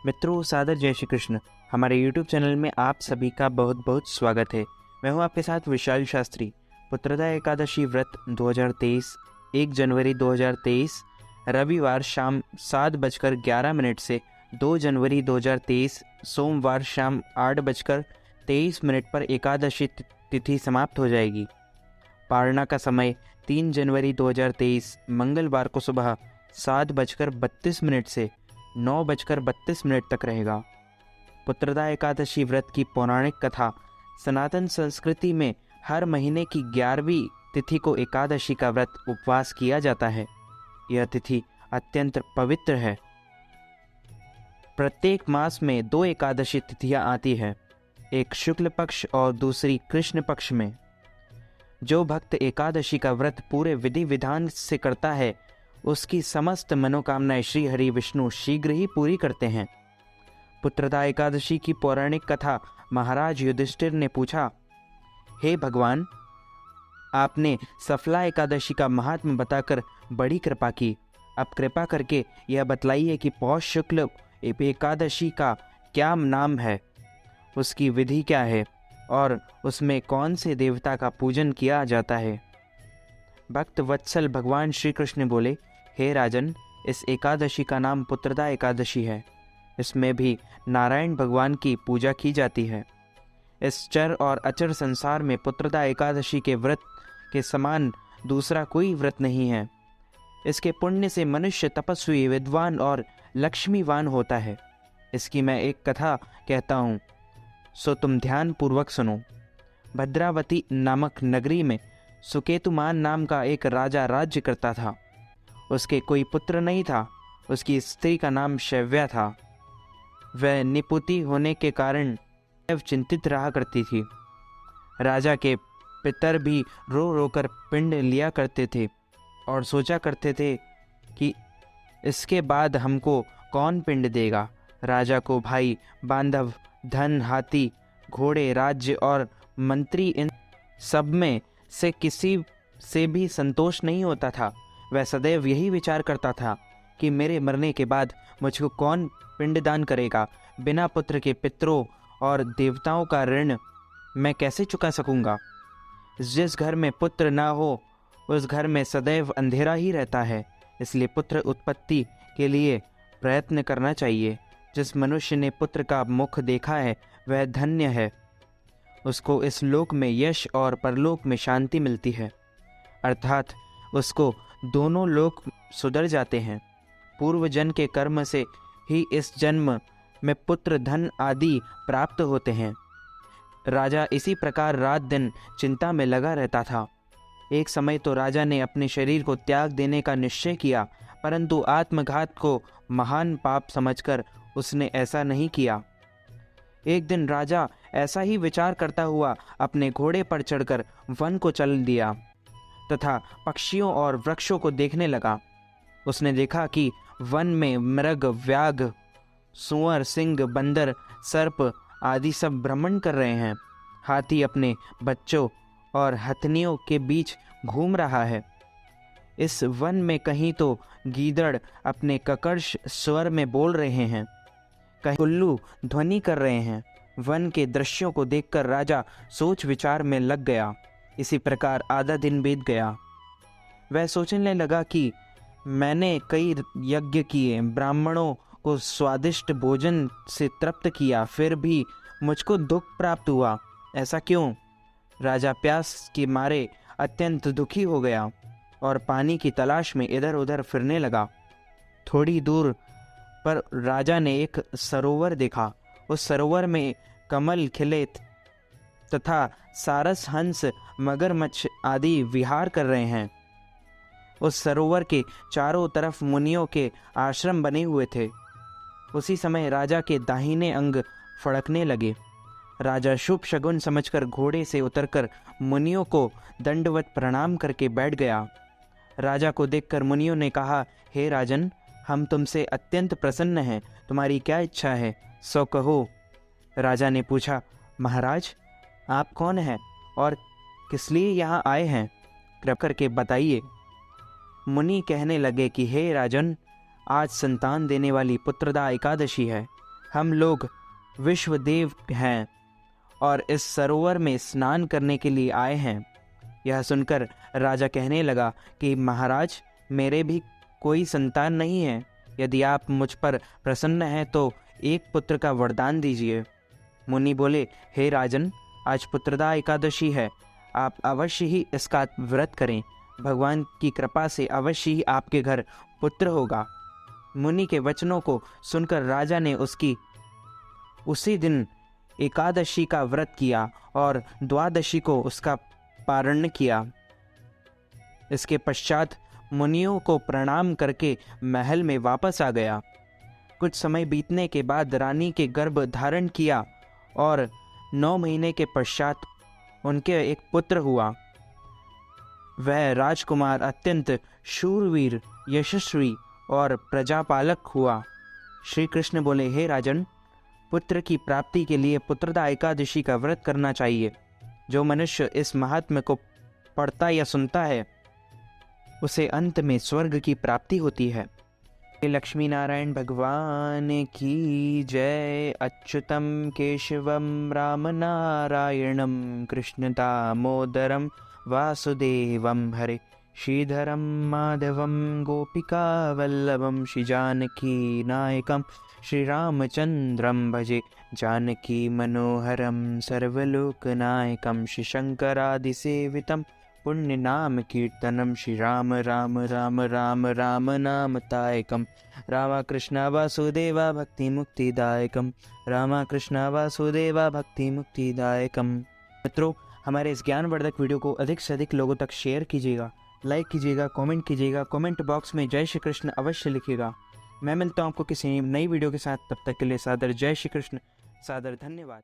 मित्रों, सादर जय श्री कृष्ण। हमारे YouTube चैनल में आप सभी का बहुत बहुत स्वागत है। मैं हूं आपके साथ विशाल शास्त्री। पुत्रदा एकादशी व्रत 2023 1 जनवरी 2023 रविवार शाम 7:11 से 2 जनवरी 2023 सोमवार शाम 8:23 पर एकादशी तिथि समाप्त हो जाएगी। पारणा का समय 3 जनवरी 2023 मंगलवार को सुबह 7:32 से 9:32 तक रहेगा। पुत्रदा एकादशी व्रत की पौराणिक कथा। सनातन संस्कृति में हर महीने की 11वीं तिथि को एकादशी का व्रत उपवास किया जाता है। यह तिथि अत्यंत पवित्र है। प्रत्येक मास में 2 एकादशी तिथियां आती है, एक शुक्ल पक्ष और दूसरी कृष्ण पक्ष में। जो भक्त एकादशी का व्रत पूरे विधि विधान से करता है, उसकी समस्त मनोकामनाएं श्री हरि विष्णु शीघ्र ही पूरी करते हैं। पुत्रदा एकादशी की पौराणिक कथा। महाराज युधिष्ठिर ने पूछा, हे भगवान, आपने सफला एकादशी का महात्म्य बताकर बड़ी कृपा की। अब कृपा करके यह बतलाइए कि पौष शुक्ल एकादशी का क्या नाम है, उसकी विधि क्या है और उसमें कौन से देवता का पूजन किया जाता है। भक्त वत्सल भगवान श्री कृष्ण बोले, हे राजन, इस एकादशी का नाम पुत्रदा एकादशी है। इसमें भी नारायण भगवान की पूजा की जाती है। इस चर और अचर संसार में पुत्रदा एकादशी के व्रत के समान दूसरा कोई व्रत नहीं है। इसके पुण्य से मनुष्य तपस्वी, विद्वान और लक्ष्मीवान होता है। इसकी मैं एक कथा कहता हूँ, सो तुम ध्यान पूर्वक सुनो। भद्रावती नामक नगरी में सुकेतुमान नाम का एक राजा राज्य करता था। उसके कोई पुत्र नहीं था। उसकी स्त्री का नाम शैव्या था। वह निपुति होने के कारण चिंतित रहा करती थी। राजा के पितर भी रो रो कर पिंड लिया करते थे और सोचा करते थे कि इसके बाद हमको कौन पिंड देगा। राजा को भाई, बांधव, धन, हाथी, घोड़े, राज्य और मंत्री, इन सब में से किसी से भी संतोष नहीं होता था। वह सदैव यही विचार करता था कि मेरे मरने के बाद मुझको कौन पिंडदान करेगा। बिना पुत्र के पितरों और देवताओं का ऋण मैं कैसे चुका सकूंगा। जिस घर में पुत्र ना हो, उस घर में सदैव अंधेरा ही रहता है। इसलिए पुत्र उत्पत्ति के लिए प्रयत्न करना चाहिए। जिस मनुष्य ने पुत्र का मुख देखा है, वह धन्य है। उसको इस लोक में यश और परलोक में शांति मिलती है, अर्थात उसको दोनों लोक सुधर जाते हैं। पूर्व जन्म के कर्म से ही इस जन्म में पुत्र, धन आदि प्राप्त होते हैं। राजा इसी प्रकार रात दिन चिंता में लगा रहता था। एक समय तो राजा ने अपने शरीर को त्याग देने का निश्चय किया, परंतु आत्मघात को महान पाप समझकर उसने ऐसा नहीं किया। एक दिन राजा ऐसा ही विचार करता हुआ अपने घोड़े पर चढ़कर वन को चल दिया तथा पक्षियों और वृक्षों को देखने लगा। उसने देखा कि वन में मृग, व्याघ्र, सूअर, सिंह, बंदर, सर्प आदि सब भ्रमण कर रहे हैं। हाथी अपने बच्चों और हथनियों के बीच घूम रहा है। इस वन में कहीं तो गीदड़ अपने ककर्ष स्वर में बोल रहे हैं, कहीं उल्लू ध्वनि कर रहे हैं। वन के दृश्यों को देखकर राजा सोच विचार में लग गया। इसी प्रकार आधा दिन बीत गया। वह सोचने लगा कि मैंने कई यज्ञ किए, ब्राह्मणों को स्वादिष्ट भोजन से तृप्त किया, फिर भी मुझको दुख प्राप्त हुआ। ऐसा क्यों? राजा प्यास के मारे अत्यंत दुखी हो गया और पानी की तलाश में इधर उधर फिरने लगा। थोड़ी दूर पर राजा ने एक सरोवर देखा। उस सरोवर में कमल खिले तथा सारस, हंस, मगरमच्छ आदि विहार कर रहे हैं। उस सरोवर के चारों तरफ मुनियों के आश्रम बने हुए थे। उसी समय राजा के दाहिने अंग फड़कने लगे। राजा शुभ शगुन समझकर घोड़े से उतरकर मुनियों को दंडवत प्रणाम करके बैठ गया। राजा को देखकर मुनियों ने कहा, हे राजन, हम तुमसे अत्यंत प्रसन्न हैं। तुम्हारी क्या इच्छा है, सो कहो। राजा ने पूछा, महाराज, आप कौन हैं और किस लिए यहाँ आए हैं, कृपा करके बताइए। मुनि कहने लगे कि हे राजन, आज संतान देने वाली पुत्रदा एकादशी है। हम लोग विश्वदेव हैं और इस सरोवर में स्नान करने के लिए आए हैं। यह सुनकर राजा कहने लगा कि महाराज, मेरे भी कोई संतान नहीं है। यदि आप मुझ पर प्रसन्न हैं तो एक पुत्र का वरदान दीजिए। मुनि बोले, हे राजन, आज पुत्रदा एकादशी है, आप अवश्य ही इसका व्रत करें। भगवान की कृपा से अवश्य ही आपके घर पुत्र होगा। मुनि के वचनों को सुनकर राजा ने उसी दिन एकादशी का व्रत किया और द्वादशी को उसका पारण किया। इसके पश्चात मुनियों को प्रणाम करके महल में वापस आ गया। कुछ समय बीतने के बाद रानी के गर्भ धारण किया और 9 महीने के पश्चात उनके एक पुत्र हुआ। वह राजकुमार अत्यंत शूरवीर, यशस्वी और प्रजापालक हुआ। श्री कृष्ण बोले, हे राजन, पुत्र की प्राप्ति के लिए पुत्रदा एकादशी का व्रत करना चाहिए। जो मनुष्य इस महात्म्य को पढ़ता या सुनता है उसे अंत में स्वर्ग की प्राप्ति होती है। लक्ष्मी नारायण भगवान की जय। अच्युतम केशवम राम नारायणम कृष्ण दामोदरम वासुदेवम हरे, श्रीधरम माधवम गोपिका वल्लभम, श्री जानकी नायकम श्री रामचंद्रम भजे, जानकी मनोहरम सर्वलोकनायकम, श्री शंकरादि सेवितम पुण्य नाम कीर्तनम, श्री राम राम राम राम राम नाम तायकम, रामा कृष्णा वासुदेवा भक्ति मुक्तिदायकम, रामा कृष्णा वासुदेवा भक्ति मुक्तिदायकम। मित्रों, हमारे इस ज्ञानवर्धक वीडियो को अधिक से अधिक लोगों तक शेयर कीजिएगा, लाइक कीजिएगा, कमेंट कीजिएगा, कमेंट बॉक्स में जय श्री कृष्ण अवश्य लिखिएगा। मैं मिलता हूँ आपको किसी नई वीडियो के साथ। तब तक के लिए सादर जय श्री कृष्ण, सादर धन्यवाद।